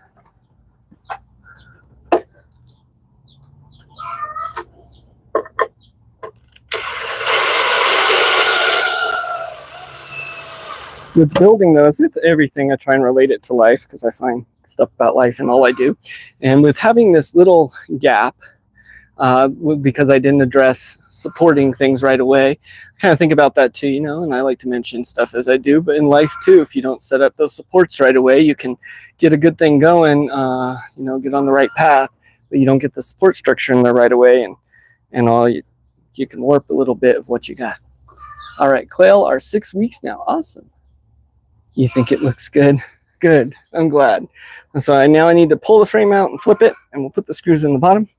With building those, with everything, I try and relate it to life because I find stuff about life in all I do. And with having this little gap, because I didn't address supporting things right away, I kind of think about that too, you know, and I like to mention stuff as I do. But in life too, if you don't set up those supports right away, you can get a good thing going, you know, get on the right path, but you don't get the support structure in there right away, and all you can warp a little bit of what you got. All right, quail are 6 weeks now. Awesome. You think it looks good? Good. I'm glad. And so now I need to pull the frame out and flip it, and we'll put the screws in the bottom.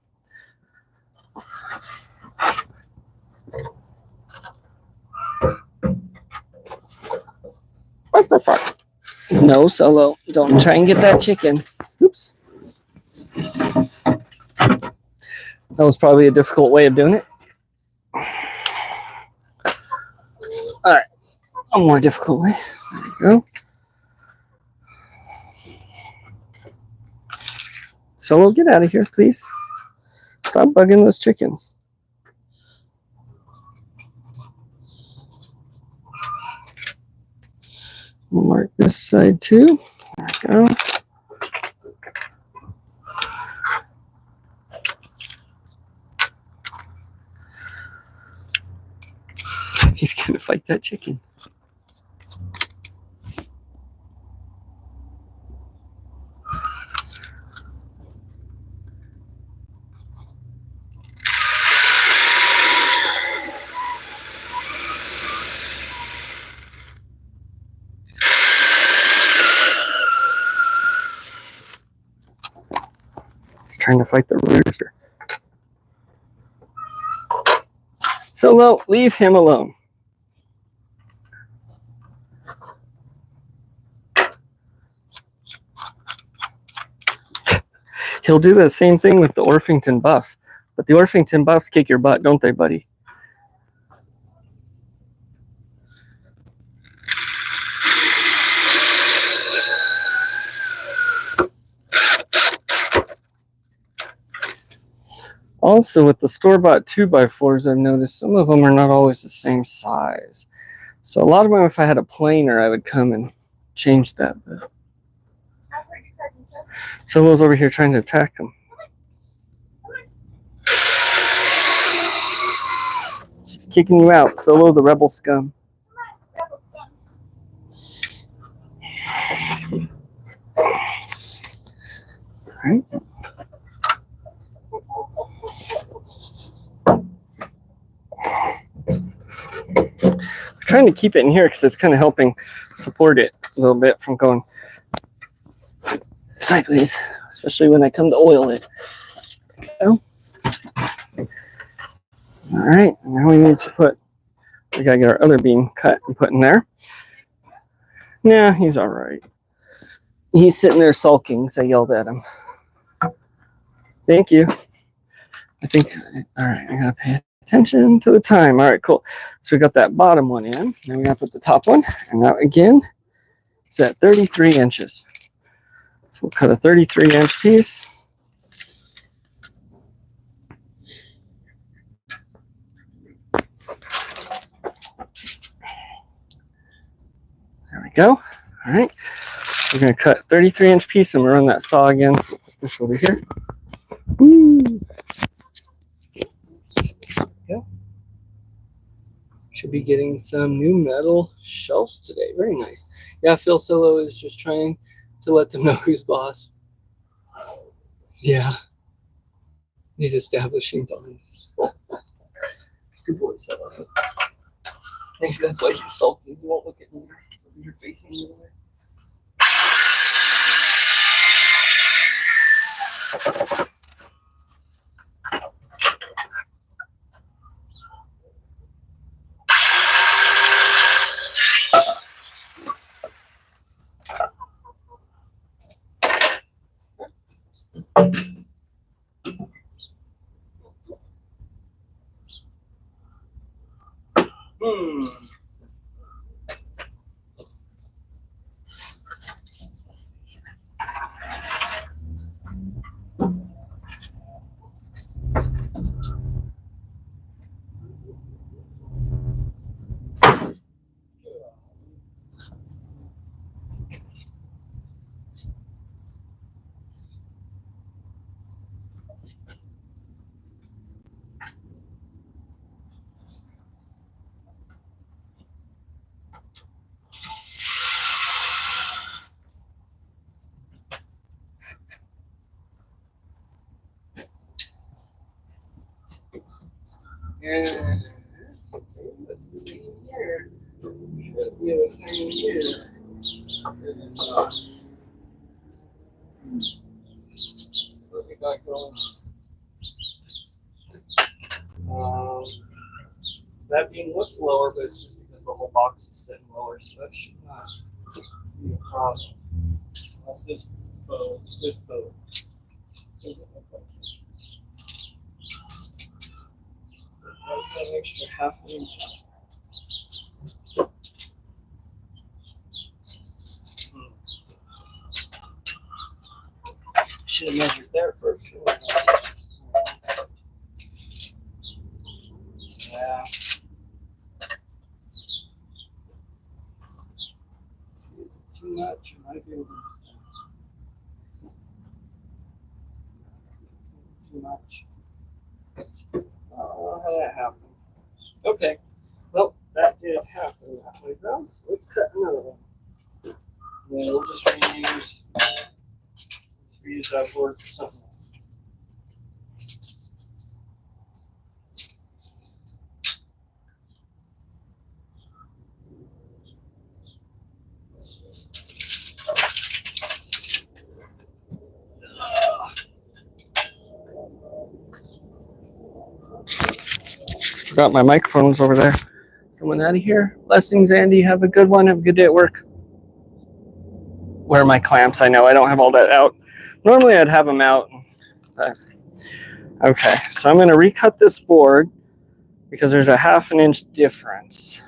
No, Solo. Don't try and get that chicken. Oops. That was probably a difficult way of doing it. All right. A more difficult way. There we go. Solo, get out of here, please. Stop bugging those chickens. We'll mark this side too. There we go. He's gonna fight that chicken. He's trying to fight the rooster. Solo, leave him alone. He'll do the same thing with the Orpington Buffs. But the Orpington Buffs kick your butt, don't they, buddy? Also, with the store-bought 2x4s, I've noticed some of them are not always the same size. So a lot of them, if I had a planer, I would come and change that. But Solo's over here trying to attack him. She's kicking you out, Solo, the rebel scum. All right. I'm trying to keep it in here because it's kind of helping support it a little bit from going sideways, especially when I come to oil it. So, all right, now we need to we gotta get our other beam cut and put in there. Yeah, he's all right. He's sitting there sulking, so I yelled at him. Thank you. I think, all right, I gotta pay attention to the time. All right, cool. So we got that bottom one in. Then we gotta put the top one. And now again, it's at 33 inches. So we'll cut a 33-inch piece. There we go. All right. We're gonna cut a 33-inch piece and we'll run that saw again. So we'll put this over here. Woo. Should be getting some new metal shelves today. Very nice. Yeah, Phil Solo is just trying to let them know who's boss. Yeah. He's establishing bonds. Good boy, Stella. Maybe that's why he's sulking. He won't look at me. So you're facing the other way. Yeah, that's the same here. Should be the same here. What we got going? So that beam looks lower, but it's just because the whole box is sitting lower, so that should not be a problem. Unless this bow doesn't look like it. Got an extra half an inch. Should have measured there first. Yeah. See, is it too much? It might be able to it's too much. I don't know how that happened. Okay. Well, that did happen that way, guys. Let's cut another one. And then we'll just reuse that board for something else. Forgot my microphone was over there. Someone out of here. Blessings, Andy. Have a good one. Have a good day at work. Where are my clamps? I know I don't have all that out. Normally I'd have them out. But okay, so I'm going to recut this board because there's a half an inch difference.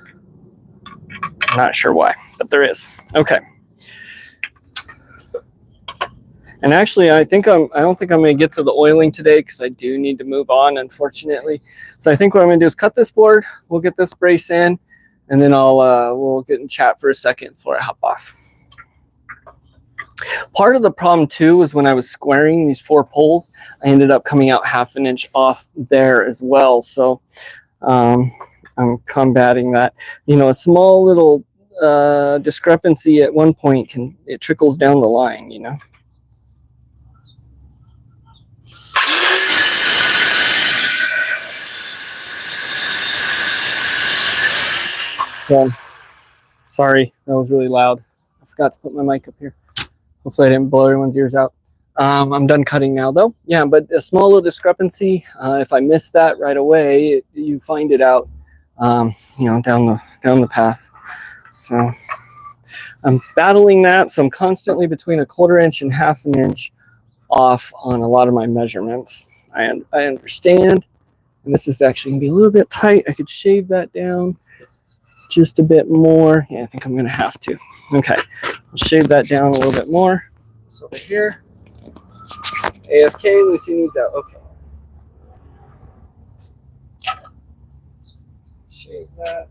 I'm not sure why, but there is. Okay. And actually, I don't think I'm going to get to the oiling today because I do need to move on, unfortunately. So I think what I'm going to do is cut this board. We'll get this brace in, and then we'll get in chat for a second before I hop off. Part of the problem too was when I was squaring these 4 poles, I ended up coming out half an inch off there as well. So I'm combating that. You know, a small little discrepancy at one point it trickles down the line, you know. So, sorry, that was really loud. I forgot to put my mic up here. Hopefully I didn't blow everyone's ears out. I'm done cutting now though. Yeah, but a small little discrepancy, if I miss that right away, you find it out, you know, down the path. So I'm battling that. So I'm constantly between a 1/4 inch and half an inch off on a lot of my measurements. I understand. And this is actually gonna be a little bit tight. I could shave that down just a bit more. Yeah, I think I'm gonna have to. Okay, I'll shave that down a little bit more. So over here, AFK, Lucy needs out. Okay. Shave that.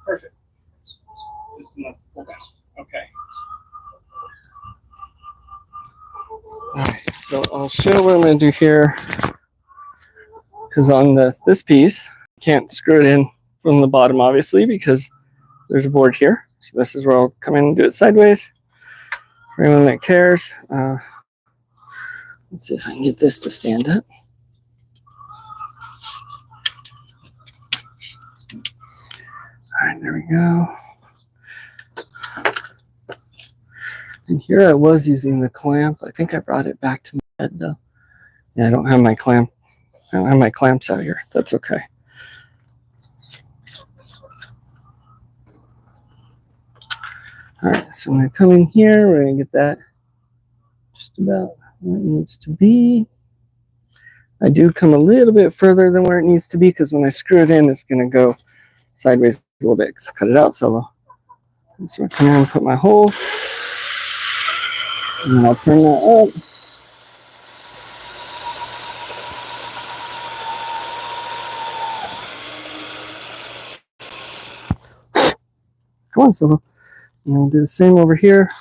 Perfect. Just enough So I'll show what I'm going to do here, because on this piece, I can't screw it in from the bottom, obviously, because there's a board here. So this is where I'll come in and do it sideways. For anyone that cares. Let's see if I can get this to stand up. All right, there we go. And here I was using the clamp. I think I brought it back to my head though. Yeah, I don't have my clamp. I don't have my clamps out here. That's okay. All right, so I'm gonna come in here. We're gonna get that just about where it needs to be. I do come a little bit further than where it needs to be because when I screw it in, it's gonna go sideways a little bit because I cut it out so I come in and put my hole. And then I'll turn that up. Come on, Silva. And we'll do the same over here.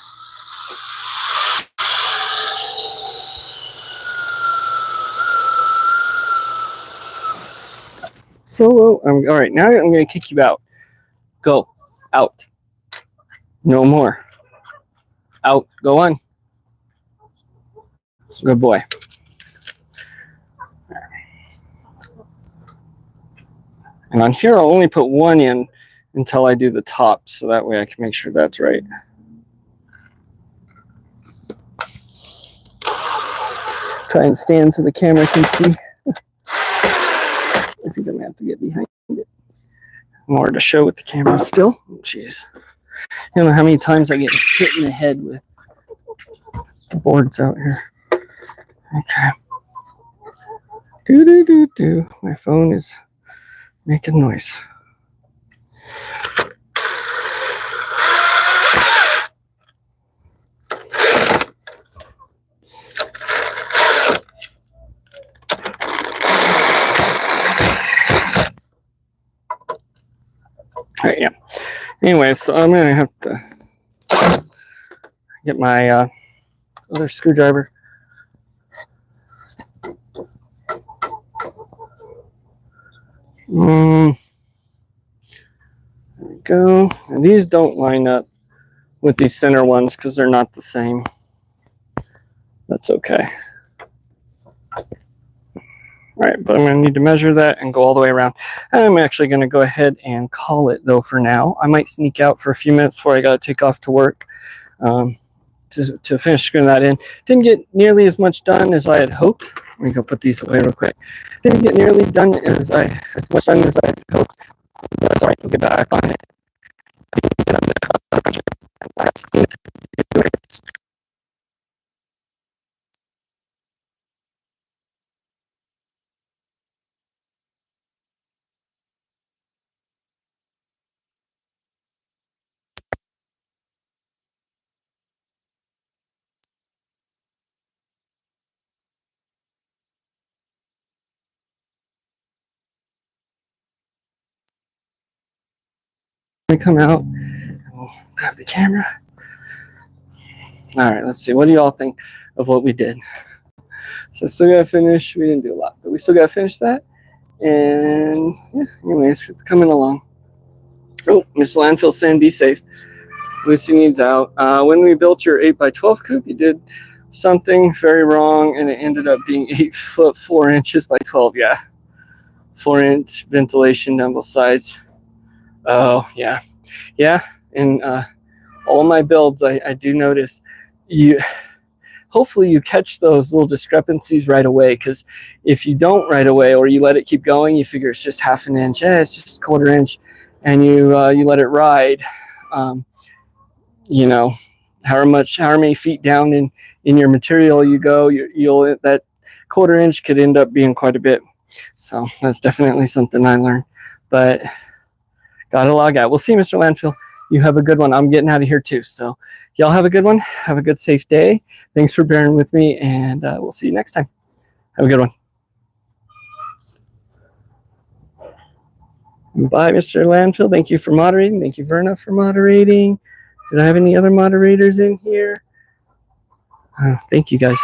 Solo. All right, now I'm going to kick you out. Go. Out. No more. Out. Go on. Good boy. And on here, I'll only put one in until I do the top, so that way I can make sure that's right. Try and stand so the camera can see. I think I'm going to have to get behind it in order to show with the camera still. Jeez. I don't know how many times I get hit in the head with the boards out here. Okay. Do. My phone is making noise. All right, yeah. Anyway, so I'm going to have to get my other screwdriver. There we go. And these don't line up with these center ones because they're not the same. That's okay. All right, but I'm going to need to measure that and go all the way around. I'm actually going to go ahead and call it, though, for now. I might sneak out for a few minutes before I got to take off to work to finish screwing that in. Didn't get nearly as much done as I had hoped. Let me go put these away real quick. Didn't get nearly done as much done as I had hoped. But that's all right. We'll get back on it. Come out and we'll grab the camera. All right, let's see. What do y'all think of what we did? So still gotta finish. We didn't do a lot, but we still gotta finish that. And yeah, anyways, it's coming along. Oh, Mr. Landfill saying be safe. Lucy needs out. When we built your 8x12 coop, you did something very wrong, and it ended up being 8 foot 4 inches by 12. Yeah, 4-inch ventilation down both sides. Oh yeah. And all my builds, I do notice hopefully you catch those little discrepancies right away, because if you don't right away, or you let it keep going, you figure it's just half an inch, it's just 1/4 inch, and you let it ride. You know, however many feet down in your material you go, you'll that 1/4 inch could end up being quite a bit. So that's definitely something I learned, but gotta log out. We'll see, Mr. Landfill. You have a good one. I'm getting out of here too. So y'all have a good one. Have a good, safe day. Thanks for bearing with me, and we'll see you next time. Have a good one. Bye, Mr. Landfill. Thank you for moderating. Thank you, Verna, for moderating. Did I have any other moderators in here? Thank you, guys.